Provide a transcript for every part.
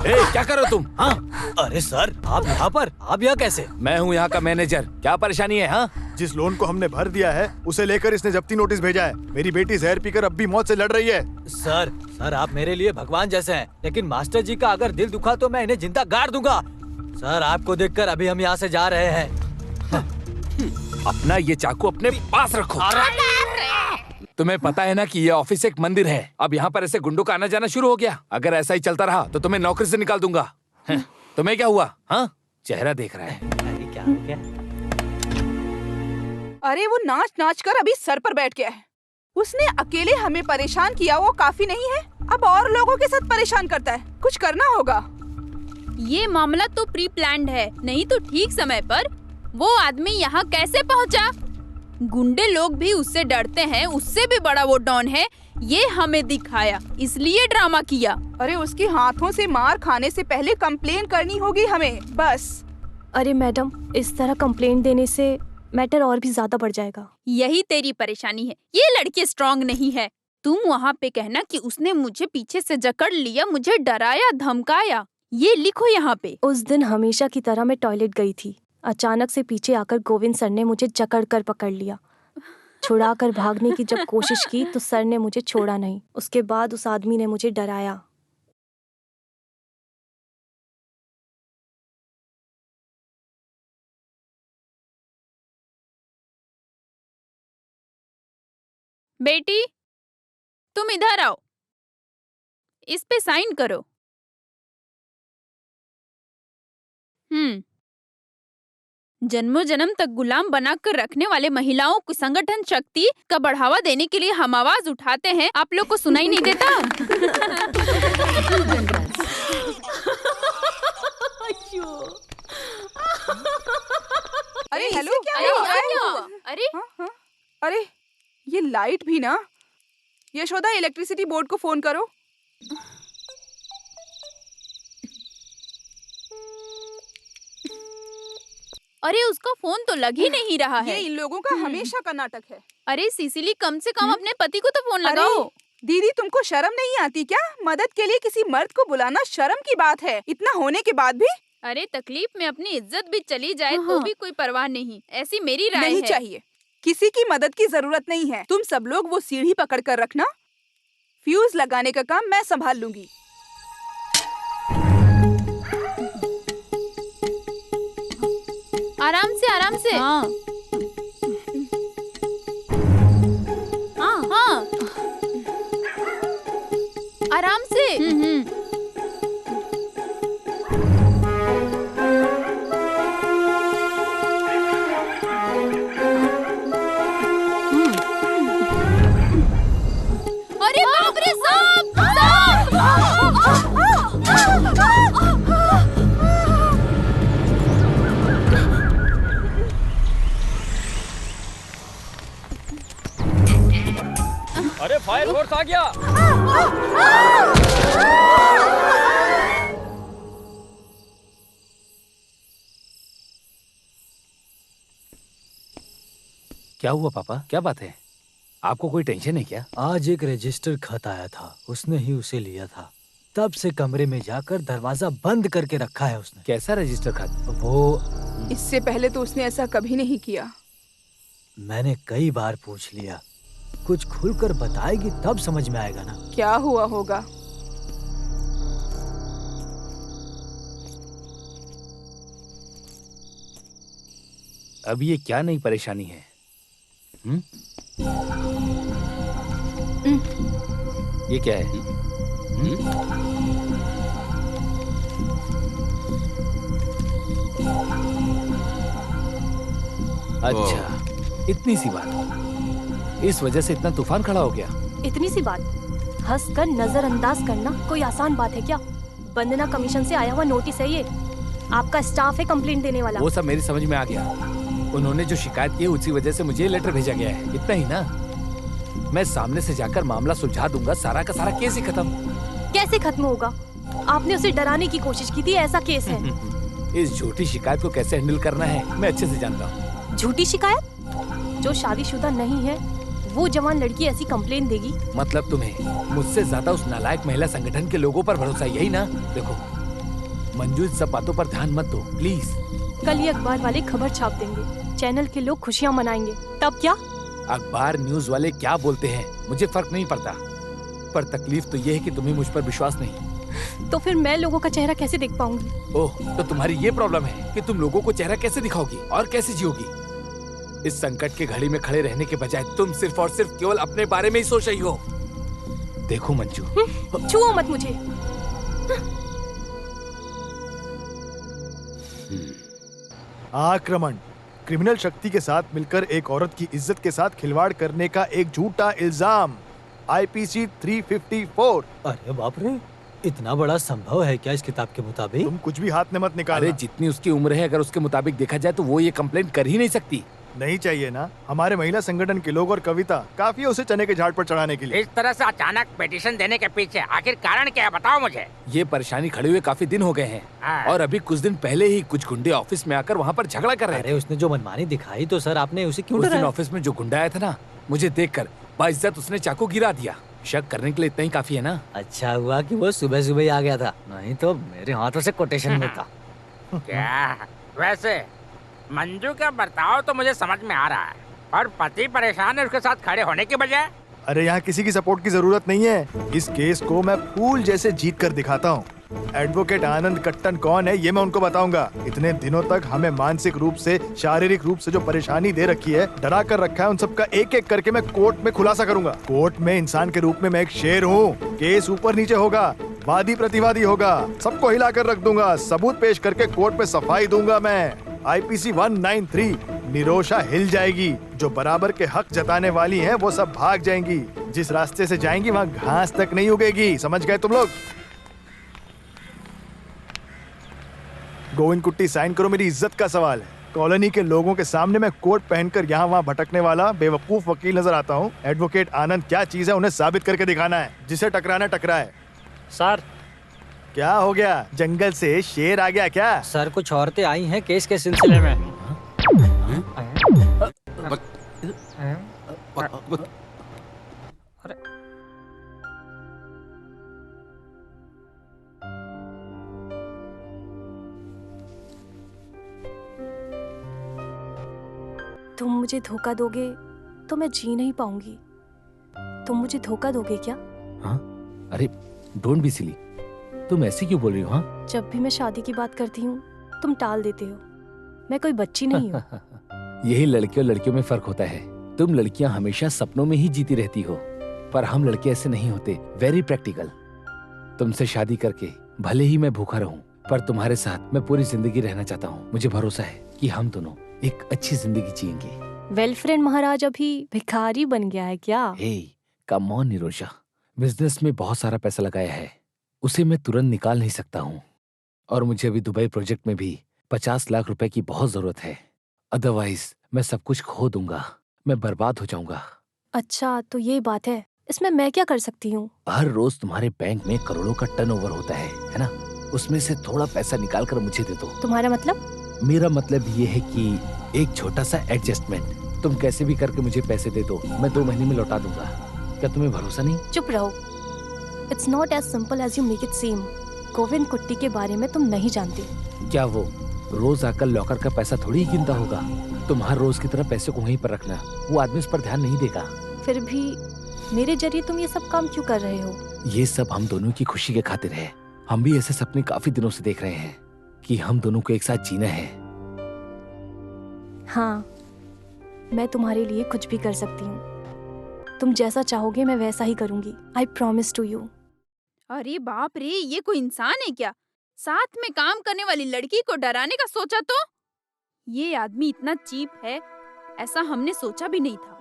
क्या कर रहे हो तुम? हाँ, अरे सर, आप यहाँ कैसे? मैं हूँ यहाँ का मैनेजर। क्या परेशानी है? हाँ, जिस लोन को हमने भर दिया है उसे लेकर इसने जब्ती नोटिस भेजा है। मेरी बेटी जहर पीकर अब भी मौत से लड़ रही है। सर आप मेरे लिए भगवान जैसे हैं, लेकिन मास्टर जी का अगर दिल दुखा तो मैं इन्हें जिंदा गाड़ दूंगा। सर आपको देखकर अभी हम यहाँ से जा रहे हैं। अपना ये चाकू अपने पास रखो। तुम्हें पता है ना कि ये ऑफिस एक मंदिर है। अब यहाँ पर ऐसे गुंडों का आना जाना शुरू हो गया। अगर ऐसा ही चलता रहा तो तुम्हें नौकरी से निकाल दूंगा। तुम्हें क्या हुआ? हाँ, चेहरा देख रहा है। अरे क्या हो गया? अरे वो नाच नाच कर अभी सर पर बैठ गया है। उसने अकेले हमें परेशान किया वो काफी नहीं है, अब और लोगों के साथ परेशान करता है। कुछ करना होगा। ये मामला तो प्री प्लान्ड है, नहीं तो ठीक समय पर वो आदमी यहाँ कैसे पहुँचा? गुंडे लोग भी उससे डरते हैं, उससे भी बड़ा वो डॉन है। ये हमें दिखाया, इसलिए ड्रामा किया। अरे उसके हाथों से मार खाने से पहले कंप्लेन करनी होगी हमें, बस। अरे मैडम, इस तरह कंप्लेंट देने से मैटर और भी ज्यादा बढ़ जाएगा। यही तेरी परेशानी है, ये लड़की स्ट्रांग नहीं है। तुम वहाँ पे कहना कि उसने मुझे पीछे से जकड़ लिया, मुझे डराया धमकाया। ये लिखो यहाँ पे। उस दिन हमेशा की तरह मैं टॉयलेट गई थी। अचानक से पीछे आकर गोविंद सर ने मुझे जकड़ कर पकड़ लिया। छुड़ाकर भागने की जब कोशिश की तो सर ने मुझे छोड़ा नहीं। उसके बाद उस आदमी ने मुझे डराया। बेटी, तुम इधर आओ, इस पे साइन करो। जन्मों जन्म तक गुलाम बनाकर रखने वाले महिलाओं की संगठन शक्ति का बढ़ावा देने के लिए हम आवाज उठाते हैं। आप लोग को सुनाई नहीं देता? अरे हेलो, क्या हो रहा है? अरे हाँ? अरे ये लाइट भी ना। यशोदा, इलेक्ट्रिसिटी बोर्ड को फोन करो। अरे उसका फोन तो लग ही नहीं रहा है। ये इन लोगों का हमेशा का नाटक है। अरे सिसिली, कम से कम अपने पति को तो फोन लगाओ। दीदी, तुमको शर्म नहीं आती क्या? मदद के लिए किसी मर्द को बुलाना शर्म की बात है, इतना होने के बाद भी। अरे तकलीफ में अपनी इज्जत भी चली जाए तो भी कोई परवाह नहीं, ऐसी मेरी राय नहीं है। चाहिए, किसी की मदद की जरूरत नहीं है। तुम सब लोग वो सीढ़ी पकड़ कर रखना, फ्यूज लगाने का काम मैं संभाल लूंगी। आराम से, आराम से। हाँ। हाँ। आराम से। अरे बाप रे, सांप! अरे फायर फोर्स आ गया। क्या हुआ पापा? क्या बात है? आपको कोई टेंशन है क्या? आज एक रजिस्टर खत आया था, उसने ही उसे लिया था। तब से कमरे में जाकर दरवाजा बंद करके रखा है उसने। कैसा रजिस्टर खत? वो इससे पहले तो उसने ऐसा कभी नहीं किया। मैंने कई बार पूछ लिया, कुछ खुलकर बताएगी तब समझ में आएगा ना। क्या हुआ होगा? अब ये क्या नई परेशानी है? ये क्या है? अच्छा, इतनी सी बात, इस वजह से इतना तूफान खड़ा हो गया? इतनी सी बात हंसकर नजरअंदाज करना कोई आसान बात है क्या? वंदना कमीशन से आया हुआ नोटिस है ये। आपका स्टाफ है कंप्लेंट देने वाला। वो सब मेरी समझ में आ गया। उन्होंने जो शिकायत की उसी वजह से मुझे लेटर भेजा गया है, इतना ही ना। मैं सामने से जाकर मामला सुलझा दूंगा, सारा का सारा केस ही खत्म। कैसे खत्म होगा? आपने उसे डराने की कोशिश की थी, ऐसा केस है। इस झूठी शिकायत को कैसे हैंडल करना है मैं अच्छे से जानता हूँ। झूठी शिकायत? जो शादीशुदा नहीं है वो जवान लड़की ऐसी कंप्लेन देगी? मतलब तुम्हें मुझसे ज्यादा उस नालायक महिला संगठन के लोगों पर भरोसा, यही ना? देखो, मंजू इन सब बातों पर ध्यान मत दो प्लीज। कल ये अखबार वाले खबर छाप देंगे, चैनल के लोग खुशियाँ मनाएंगे, तब क्या? अखबार न्यूज वाले क्या बोलते हैं मुझे फर्क नहीं पड़ता, पर तकलीफ तो ये है कि तुम्हें मुझ पर विश्वास नहीं। तो फिर मैं लोगों का चेहरा कैसे देख पाऊंगी? ओह, तो तुम्हारी ये प्रॉब्लम है कि तुम लोगों को चेहरा कैसे दिखाओगी और कैसे जियोगी? इस संकट के घड़ी में खड़े रहने के बजाय तुम सिर्फ और सिर्फ केवल अपने बारे में ही सोच रही हो। देखो मंजू, छुओ मत मुझे। आक्रमण, क्रिमिनल शक्ति के साथ मिलकर एक औरत की इज्जत के साथ खिलवाड़ करने का एक झूठा इल्जाम, IPC 354। अरे बाप रे, इतना बड़ा संभव है क्या इस किताब के मुताबिक? तुम कुछ भी हाथ में मत निकालो। अरे जितनी उसकी उम्र है अगर उसके मुताबिक देखा जाए तो वो ये कंप्लेंट कर ही नहीं सकती। नहीं चाहिए ना, हमारे महिला संगठन के लोग और कविता काफी है उसे चने के झाड़ पर चढ़ाने के लिए। इस तरह से अचानक पिटीशन देने के पीछे आखिर कारण क्या है, बताओ मुझे। ये परेशानी खड़े हुए काफी दिन हो गए हैं हाँ। और अभी कुछ दिन पहले ही कुछ गुंडे ऑफिस में आकर वहाँ पर झगड़ा कर रहे थे। अरे उसने जो मनमानी दिखाई तो सर आपने उसे क्यों उस दिन डराया? ऑफिस में जो गुंडा आया था ना, मुझे देखकर बाइज्जत उसने चाकू गिरा दिया। शक करने के लिए इतना ही काफी है ना। अच्छा हुआ कि वो सुबह सुबह ही आ गया था, नहीं तो मेरे हाथों से कोटेशन में था। क्या वैसे मंजू का बर्ताव तो मुझे समझ में आ रहा है, और पति परेशान है उसके साथ खड़े होने की बजाय। अरे यहाँ किसी की सपोर्ट की जरूरत नहीं है, इस केस को मैं फूल जैसे जीत कर दिखाता हूँ। एडवोकेट आनंद कट्टन कौन है ये मैं उनको बताऊंगा। इतने दिनों तक हमें मानसिक रूप से, शारीरिक रूप से जो परेशानी दे रखी है, डरा कर रखा है, उन सबका एक एक करके मैं कोर्ट में खुलासा करूंगा। कोर्ट में इंसान के रूप में मैं एक शेर हूँ। केस ऊपर नीचे होगा, वादी प्रतिवादी होगा, सबको हिला कर रख दूंगा, सबूत पेश करके कोर्ट में सफाई दूंगा मैं। IPC 193, निरोशा हिल जाएगी। जो बराबर के हक जताने वाली हैं वो सब भाग जाएंगी। जिस रास्ते से जाएंगी वहाँ घास तक नहीं उगेगी। समझ गए तुम लोग? गोविंद कुट्टी साइन करो, मेरी इज्जत का सवाल है। कॉलोनी के लोगों के सामने मैं कोट पहनकर यहाँ वहाँ भटकने वाला बेवकूफ वकील नजर आता हूँ। एडवोकेट आनंद क्या चीज है उन्हें साबित करके दिखाना है। जिसे टकराना टकराए। सर, क्या हो गया? जंगल से शेर आ गया क्या? सर कुछ औरतें आई हैं केस के सिलसिले में। तुम मुझे धोखा दोगे तो मैं जी नहीं पाऊंगी। तुम मुझे धोखा दोगे क्या? हाँ? अरे डोंट बी सिली, तुम ऐसे क्यों बोल रही हो? हाँ? जब भी मैं शादी की बात करती हूँ तुम टाल देते हो। मैं कोई बच्ची नहीं हूँ। यही लड़के और लड़कियों में फर्क होता है। तुम लड़कियां हमेशा सपनों में ही जीती रहती हो, पर हम लड़के ऐसे नहीं होते। Very practical. तुमसे शादी करके भले ही मैं भूखा रहूं, पर तुम्हारे साथ मैं पूरी जिंदगी रहना चाहता हूँ। मुझे भरोसा है कि हम दोनों एक अच्छी जिंदगी जिएंगे। वेल फ्रेंड महाराज अभी भिखारी बन गया है क्या? हे कम ऑन निरोशा, बिजनेस में बहुत सारा पैसा लगाया है, उसे मैं तुरंत निकाल नहीं सकता हूँ। और मुझे अभी दुबई प्रोजेक्ट में भी 50 लाख रुपए की बहुत जरूरत है। अदरवाइज मैं सब कुछ खो दूंगा, मैं बर्बाद हो जाऊंगा। अच्छा तो ये बात है, इसमें मैं क्या कर सकती हूँ? हर रोज तुम्हारे बैंक में करोड़ों का टर्नओवर होता है ना? उसमें से थोड़ा पैसा निकाल कर मुझे दे दो। तुम्हारा मतलब? मेरा मतलब ये है कि एक छोटा सा एडजस्टमेंट। तुम कैसे भी करके मुझे पैसे दे दो, मैं 2 महीने में लौटा दूंगा। क्या तुम्हें भरोसा नहीं? चुप रहो। It's not as simple as you make it seem. Govind Kutty के बारे में तुम नहीं जानते। क्या वो रोज आकर लॉकर का पैसा थोड़ी ही गिनता होगा? तुम हर रोज की तरह पैसे को वहीं पर रखना, वो आदमी उस पर ध्यान नहीं देगा। फिर भी मेरे जरिए तुम ये सब काम क्यों कर रहे हो? ये सब हम दोनों की खुशी के खातिर है। हम भी ऐसे सपने काफी दिनों से देख रहे हैं कि हम दोनों को एक साथ जीना है। हाँ, मैं तुम्हारे लिए कुछ भी कर सकती हूँ। तुम जैसा चाहोगे मैं वैसा ही करूंगी। I promise to you. अरे बाप रे, ये कोई इंसान है क्या? साथ में काम करने वाली लड़की को डराने का सोचा तो? ये आदमी इतना चीप है, ऐसा हमने सोचा भी नहीं था।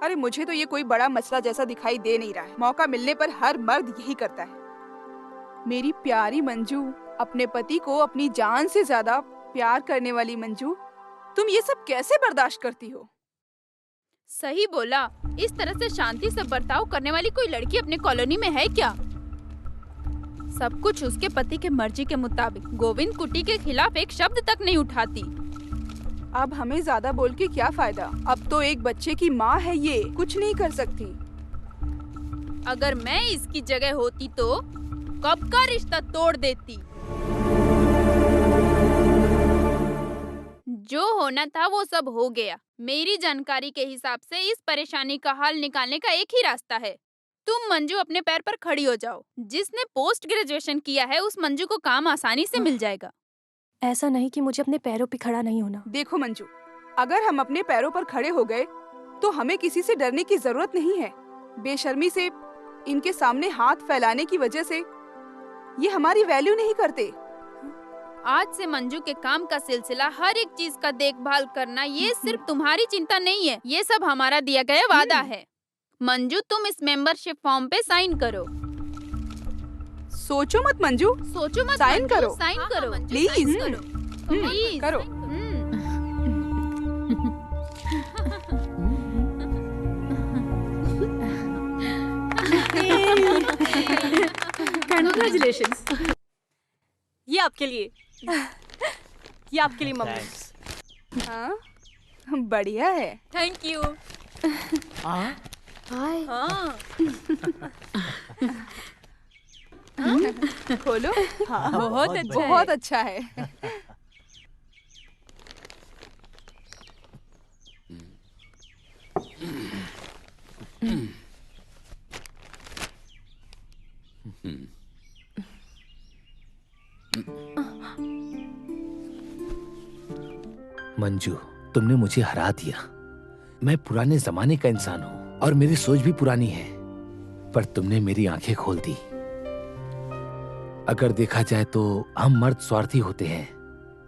अरे मुझे तो ये कोई बड़ा मसला जैसा दिखाई दे नहीं रहा है। मौका मिलने पर हर मर्द यही करता है। मेरी प्यारी मंजू, अपने पति को अपनी जान से ज्यादा प्यार करने वाली मंजू, तुम ये सब कैसे बर्दाश्त करती हो? सही बोला। इस तरह से शांति से बर्ताव करने वाली कोई लड़की अपने कॉलोनी में है क्या? सब कुछ उसके पति के मर्जी के मुताबिक। गोविंद कुट्टी के खिलाफ एक शब्द तक नहीं उठाती। अब हमें ज्यादा बोल के क्या फायदा? अब तो एक बच्चे की माँ है, ये कुछ नहीं कर सकती। अगर मैं इसकी जगह होती तो कब का रिश्ता तोड़ देती। जो होना था वो सब हो गया। मेरी जानकारी के हिसाब से इस परेशानी का हल निकालने का एक ही रास्ता है। तुम मंजू अपने पैर पर खड़ी हो जाओ। जिसने पोस्ट ग्रेजुएशन किया है उस मंजू को काम आसानी से मिल जाएगा। ऐसा नहीं कि मुझे अपने पैरों पे खड़ा नहीं होना। देखो मंजू, अगर हम अपने पैरों पर खड़े हो गए तो हमें किसी से डरने की जरूरत नहीं है। बेशर्मी से इनके सामने हाथ फैलाने की वजह से ये हमारी वैल्यू नहीं करते। आज से मंजू के काम का सिलसिला, हर एक चीज का देखभाल करना, ये सिर्फ तुम्हारी चिंता नहीं है, ये सब हमारा दिया गया वादा है। मंजू, तुम इस मेंबरशिप फॉर्म पे साइन करो। सोचो मत मंजू, सोचो मत, साइन मंजू, करो। साइन करो प्लीज करो, प्लीज करो। कंग्रेचुलेशंस। ये आपके लिए, ये आपके लिए मम्मी। थैंक्स। हाँ, बढ़िया है। Thank you. हाय। हाँ खोलो। हाँ, बहुत अच्छा है। बहुत अच्छा है। मंजू, तुमने मुझे हरा दिया। मैं पुराने जमाने का इंसान हूँ और मेरी सोच भी पुरानी है, पर तुमने मेरी आंखें खोल दी। अगर देखा जाए तो हम मर्द स्वार्थी होते हैं।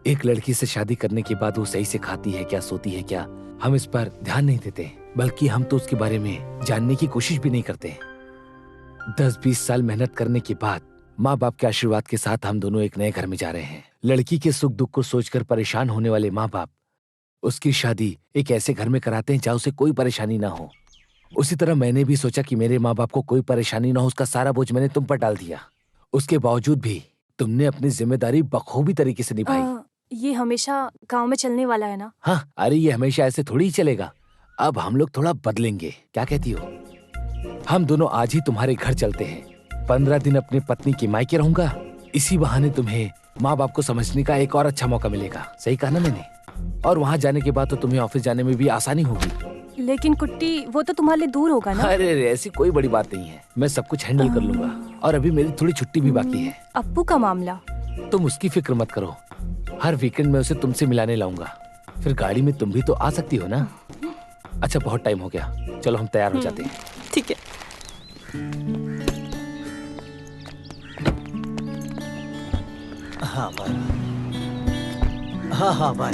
एक लड़की से शादी करने के बाद वो सही से खाती है क्या, सोती है क्या, हम इस पर ध्यान नहीं देते, बल्कि हम तो उसके बारे में जानने की कोशिश भी नहीं करते। 10-20 साल मेहनत करने के बाद माँ बाप के आशीर्वाद के साथ हम दोनों एक नए घर में जा रहे हैं। लड़की के सुख दुख को सोचकर परेशान होने वाले माँ बाप उसकी शादी एक ऐसे घर में कराते हैं जहाँ उसे कोई परेशानी ना हो। उसी तरह मैंने भी सोचा कि मेरे माँ बाप को कोई परेशानी ना हो, उसका सारा बोझ मैंने तुम पर डाल दिया। उसके बावजूद भी तुमने अपनी जिम्मेदारी बखूबी तरीके से निभाई। ये हमेशा गांव में चलने वाला है ना? हाँ, अरे ये हमेशा ऐसे थोड़ी ही चलेगा। अब हम लोग थोड़ा बदलेंगे, क्या कहती हो? हम दोनों आज ही तुम्हारे घर चलते हैं। 15 दिन अपनी पत्नी की मायके रहूंगा। इसी बहाने तुम्हें माँ बाप को समझने का एक और अच्छा मौका मिलेगा। सही कहा ना मैंने? और वहाँ जाने के बाद तो तुम्हें ऑफिस जाने में भी आसानी होगी। लेकिन कुट्टी, वो तो तुम्हारे लिए दूर होगा ना? अरे ऐसी कोई बड़ी बात नहीं है, मैं सब कुछ हैंडल कर लूंगा। और अभी मेरी थोड़ी छुट्टी भी बाकी है। अप्पू का मामला? तुम उसकी फिक्र मत करो, हर वीकेंड में उसे तुमसे मिलाने लाऊंगा। फिर गाड़ी में तुम भी तो आ सकती हो ना? अच्छा, बहुत टाइम हो गया, चलो हम तैयार हो जाते हैं। ठीक है। हाँ बाय। हाँ बाय।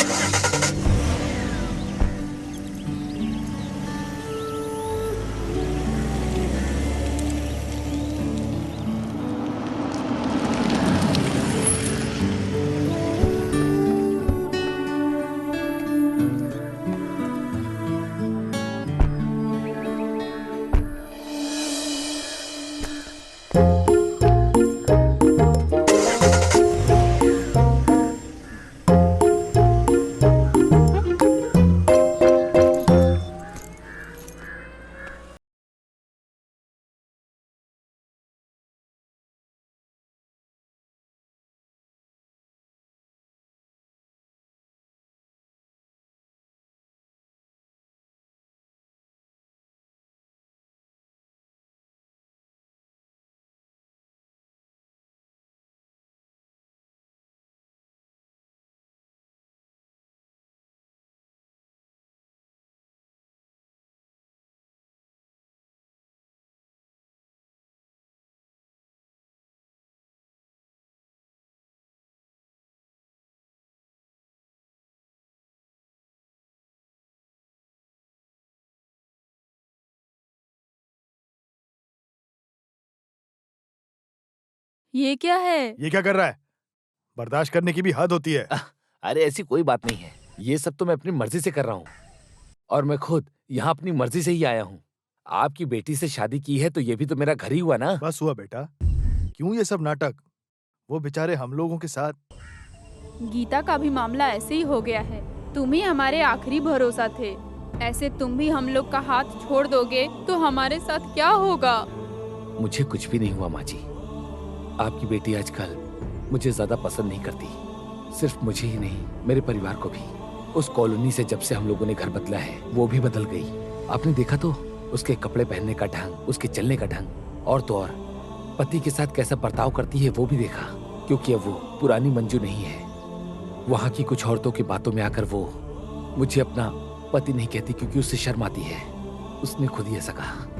ये क्या है? ये क्या कर रहा है? बर्दाश्त करने की भी हद होती है। अरे ऐसी कोई बात नहीं है, ये सब तो मैं अपनी मर्जी से कर रहा हूँ। और मैं खुद यहाँ अपनी मर्जी से ही आया हूँ। आपकी बेटी से शादी की है तो ये भी तो मेरा घर ही हुआ ना। बस हुआ बेटा, क्यों ये सब नाटक? वो बेचारे हम लोगों के साथ। गीता का भी मामला ऐसे ही हो गया है। तुम ही हमारे आखिरी भरोसा थे। ऐसे तुम भी हम लोग का हाथ छोड़ दोगे तो हमारे साथ क्या होगा? मुझे कुछ भी नहीं हुआ माँ जी। आपकी बेटी आजकल मुझे ज्यादा पसंद नहीं करती। सिर्फ मुझे ही नहीं, मेरे परिवार को भी। उस कॉलोनी से जब से हम लोगों ने घर बदला है, वो भी बदल गई। आपने देखा तो उसके कपड़े पहनने का ढंग, उसके चलने का ढंग, और तो और पति के साथ कैसा बर्ताव करती है वो भी देखा। क्योंकि अब वो पुरानी मंजू नहीं है। वहाँ की कुछ औरतों की बातों में आकर वो मुझे अपना पति नहीं कहती क्योंकि उससे शर्म आती है। उसने खुद ही ऐसा कहा।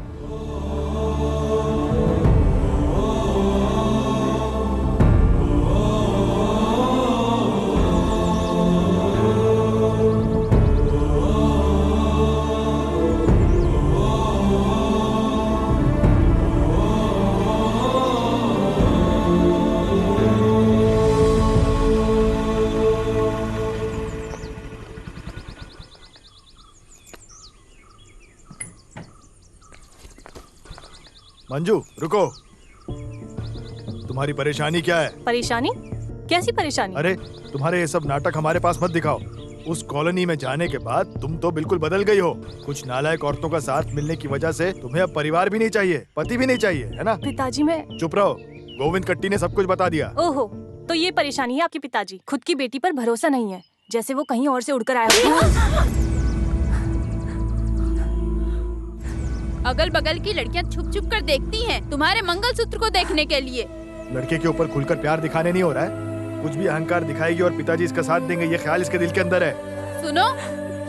मंजू रुको, तुम्हारी परेशानी क्या है? परेशानी? कैसी परेशानी? अरे तुम्हारे ये सब नाटक हमारे पास मत दिखाओ। उस कॉलोनी में जाने के बाद तुम तो बिल्कुल बदल गई हो। कुछ नालायक औरतों का साथ मिलने की वजह से तुम्हें अब परिवार भी नहीं चाहिए, पति भी नहीं चाहिए, है ना? पिताजी मैं... चुप रहो, गोविंद कट्टी ने सब कुछ बता दिया। ओहो, तो ये परेशानी है आपके पिताजी। खुद की बेटी पर भरोसा नहीं है, जैसे वो कहीं और से उड़कर आया हो। अगल बगल की लड़कियां छुप छुप कर देखती हैं तुम्हारे मंगलसूत्र को देखने के लिए। लड़के के ऊपर खुलकर प्यार दिखाने नहीं हो रहा है। कुछ भी अहंकार दिखाएगी और पिताजी इसका साथ देंगे, ये ख्याल इसके दिल के अंदर है। सुनो,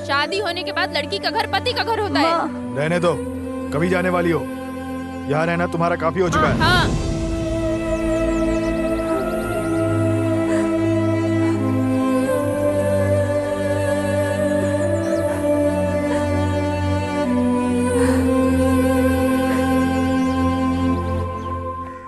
शादी होने के बाद लड़की का घर पति का घर होता है। रहने दो, कभी जाने वाली हो। यहाँ रहना तुम्हारा काफी हो चुका है। हाँ,